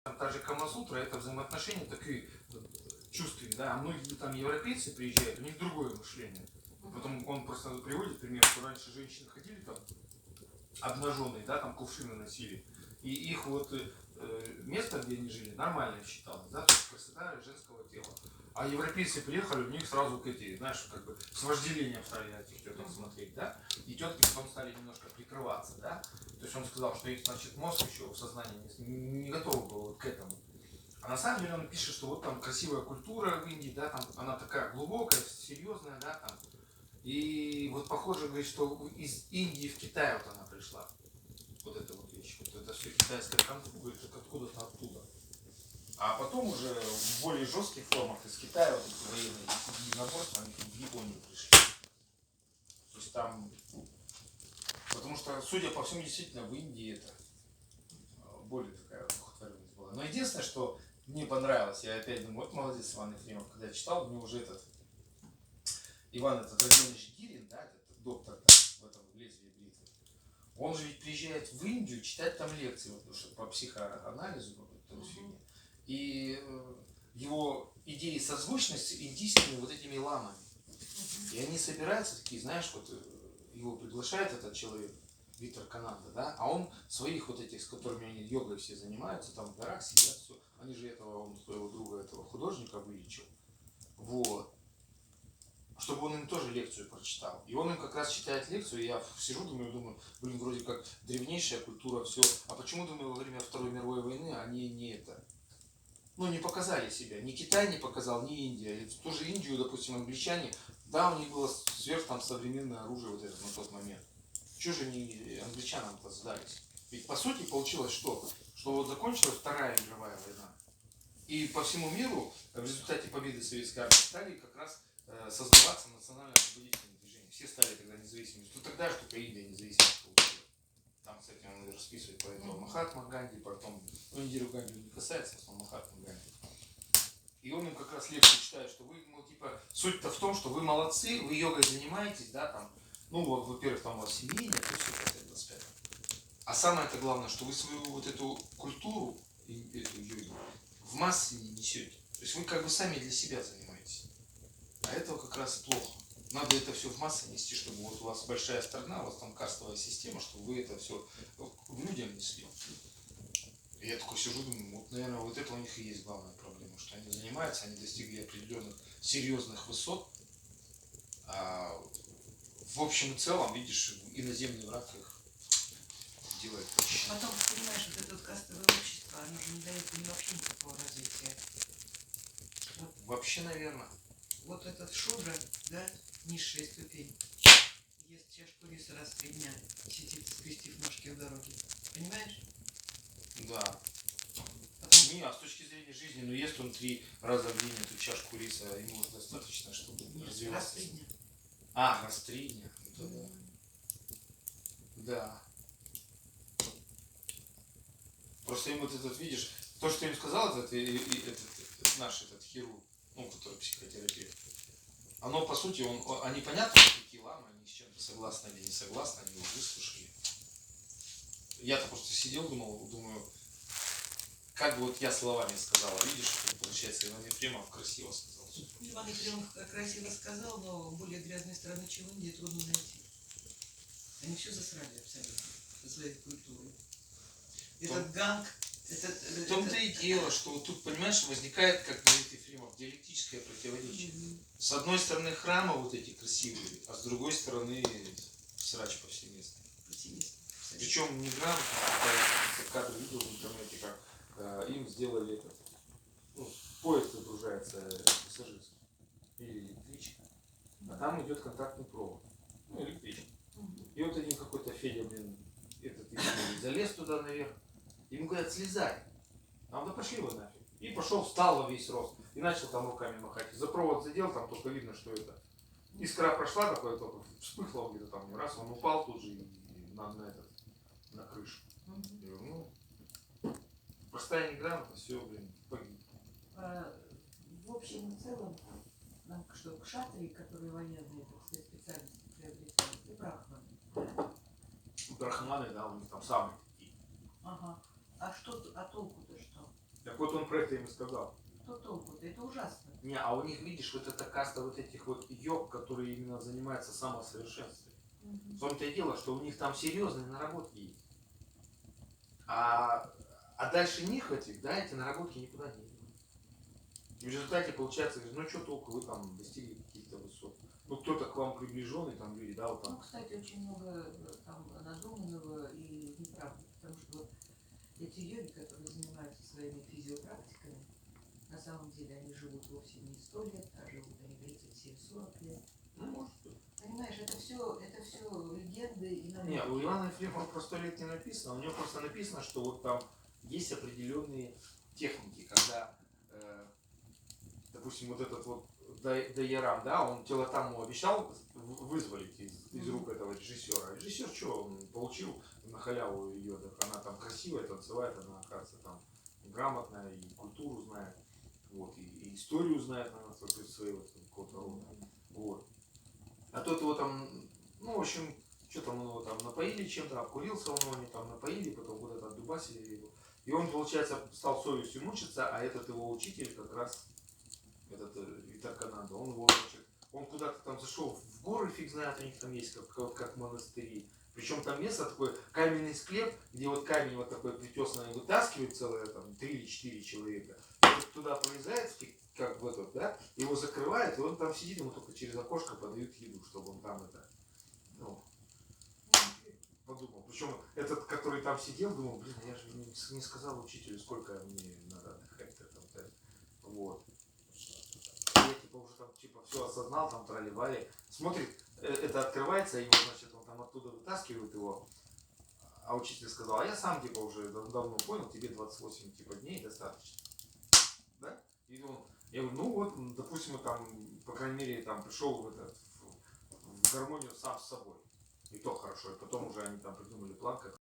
та же Камасутра, это взаимоотношения такие чувственные, да, а многие там европейцы приезжают, у них другое мышление. Потом он просто приводит пример, что раньше женщины ходили там обнаженные, да, там кувшины носили, и их вот место, где они жили, нормально считалось, да, то есть красота женского тела. А европейцы приехали, у них сразу к эти, знаешь, как бы с вожделением стали на этих теток смотреть, да, и тетки потом стали немножко прикрываться, да, то есть он сказал, что их, значит, мозг еще в сознании не готов был вот к этому. А на самом деле он пишет, что вот там красивая культура в Индии, да, там она такая глубокая, серьезная, да, там. И вот похоже, говорит, что из Индии в Китай вот она пришла. Вот эта вот вещь. Вот это все китайское конфу, говорит, откуда-то оттуда. А потом уже в более жестких формах из Китая вот эти военные единоборства, они в Японию пришли. То есть там, потому что, судя по всему, действительно в Индии это более такая духотворенность была. Но единственное, что мне понравилось, я опять думаю, вот молодец Иван Ефремов, когда я читал, мне уже этот Иван этот Родионович Гирин, да, этот доктор там, в этом лезвии бритвы, он же ведь приезжает в Индию читать там лекции вот, по психоанализу, по какой-то фигне. И его идеи созвучны с индийскими вот этими ламами. И они собираются такие, знаешь, вот его приглашает этот человек, Виктор Кананда, да, а он своих вот этих, с которыми они йогой все занимаются, там в горах сидят, все, они же этого, он своего друга, этого художника вылечил, вот, чтобы он им тоже лекцию прочитал. И он им как раз читает лекцию, и я сижу, думаю, блин, вроде как древнейшая культура, все, а почему, думаю, во время Второй мировой войны они не это, ну, не показали себя. Ни Китай не показал, ни Индия. И в ту же Индию, допустим, англичане, да, у них было сверх там современное оружие вот это на тот момент. Чего же они англичанам-то сдались? Ведь по сути получилось что? Что вот закончилась Вторая мировая война. И по всему миру в результате победы советской армии стали как раз создаваться национально-освободительные движения. Все стали тогда независимыми. Ну тогда же только Индия независимость получила. Там, кстати, он расписывает про этого Махатма Ганди, потом, ну, Индиру Ганди не касается, а Махатма Ганди. И он им как раз лекцию читает, что вы, ну, типа, суть-то в том, что вы молодцы, вы йогой занимаетесь, да, там, ну, вот, во-первых, там у вас семьи нет, то есть 25. А самое-то главное, что вы свою вот эту культуру, эту йогу, в массы не несете. То есть вы как бы сами для себя занимаетесь. А этого как раз плохо. Надо это все в массы нести, чтобы вот у вас большая страна, у вас там кастовая система, чтобы вы это все людям несли. И я такой сижу, думаю, вот, наверное, вот это у них и есть главная проблема, что они занимаются, они достигли определенных серьезных высот, а в общем и целом, видишь, иноземный враг их делает почти. Потом, понимаешь, вот это вот кастовое общество, оно же не дает им вообще никакого развития. Вот, вообще, наверное. Вот этот шудра, да, низшая ступень, ест чашку риса раз в 3 дня, сидит, скрестив ножки в дороге. Понимаешь? Да. Потом... Не, а с точки зрения жизни, ну ест он 3 раза в день эту чашку риса, ему уже достаточно, чтобы развиваться. Раз в 3 дня. А, раз в 3 дня. Ну, да. Просто ему вот этот, видишь, то, что я им сказал, этот наш этот хирург, ну, который психотерапевт, оно, по сути, они понятно, что такие ламы, они с чем-то согласны или не согласны, они его выслушали. Я-то просто сидел, думаю, как бы вот я словами сказал, а видишь, получается, Иван Ефремов красиво сказал. Иван Ефремов красиво сказал, но более грязной страны, чем в Индии, трудно найти. Они все засрали абсолютно со своей культурой. Этот ганг, в том-то и дело, что вот тут, понимаешь, возникает, как говорит Ефремов, диалектическое противоречие. С одной стороны храмы вот эти красивые, а с другой стороны срач повсеместный. Причем не грамотно, я кадр видел в интернете, как им сделали этот, ну, поезд загружается пассажирский или электричка, а там идет контактный провод, ну, электричка. И вот один какой-то Федя, блин, этот залез туда наверх, ему говорят, слезай. А он, да пошли вы нафиг. И пошел, встал во весь рост и начал там руками махать. За провод задел, там только видно, что это. Искра прошла, такое только вспыхнуло где-то там, раз, он упал тут же и на крышу. И, ну, простая неграмотность, все, блин, погиб. В общем и целом, нам что, кшатрии, которые военные, так сказать, специальности приобретают, и брахманы. Брахманы, да, у них там самые такие. Ага. А что, а толку-то что? вот он про это им и сказал. Что толку-то? Это ужасно. Не, а у них, видишь, вот эта каста вот этих вот йог, которые именно занимаются самосовершенством. В том-то и дело, что у них там серьезные наработки есть. А дальше них этих, да, эти наработки никуда не идут. И в результате получается, ну что толку, вы там достигли каких-то высот. Ну кто-то к вам приближенный, там люди, да, вот Ну, там. кстати, очень много там надуманного и неправды. Потому что вот эти йоги, которые занимаются своими физиопрактиками, на самом деле они живут вовсе не 100 лет, а живут они 37-40 лет. Ну, может быть. Понимаешь, это все легенды и намеки. Не, у Ивана Ефремова про 100 лет не написано, у него просто написано, что вот там есть определенные техники, когда, допустим, вот этот вот Дайярам, да, он Телотаму обещал вызволить из рук этого режиссера. Режиссер что, он получил на халяву ее, так она там красивая, танцевает, она, оказывается, там грамотная, и культуру знает, вот, и историю знает, она своего какого-то рода, вот. А тот его там, ну, в общем, что там его там напоили чем-то, обкурился он, они там напоили, потом куда-то отдубасили его. И он, получается, стал совестью мучиться, а этот его учитель как раз, этот Витаркананда, он его, значит, он куда-то там зашел в горы, фиг знает, у них там есть как монастыри. Причем там место такой каменный склеп, где вот камень вот такой притесанный вытаскивает целое там 3 или 4 человека. И туда пролезает, как в этот, да, его закрывает, и он там сидит, ему только через окошко подают еду, чтобы он там это, ну, подумал. Причем этот, который там сидел, думал, блин, я же не сказал учителю, сколько мне надо отдыхать. Там, вот. Я типа уже там типа все осознал, там тролливали. Смотрит, это открывается, и вот, значит, он там оттуда вытаскивает его. А учитель сказал, а я сам типа уже давно понял, тебе 28 типа дней достаточно. Да? И он, я говорю, ну вот, допустим, там, по крайней мере, там пришел в гармонию сам с собой. И то хорошо. И потом уже они там придумали план, как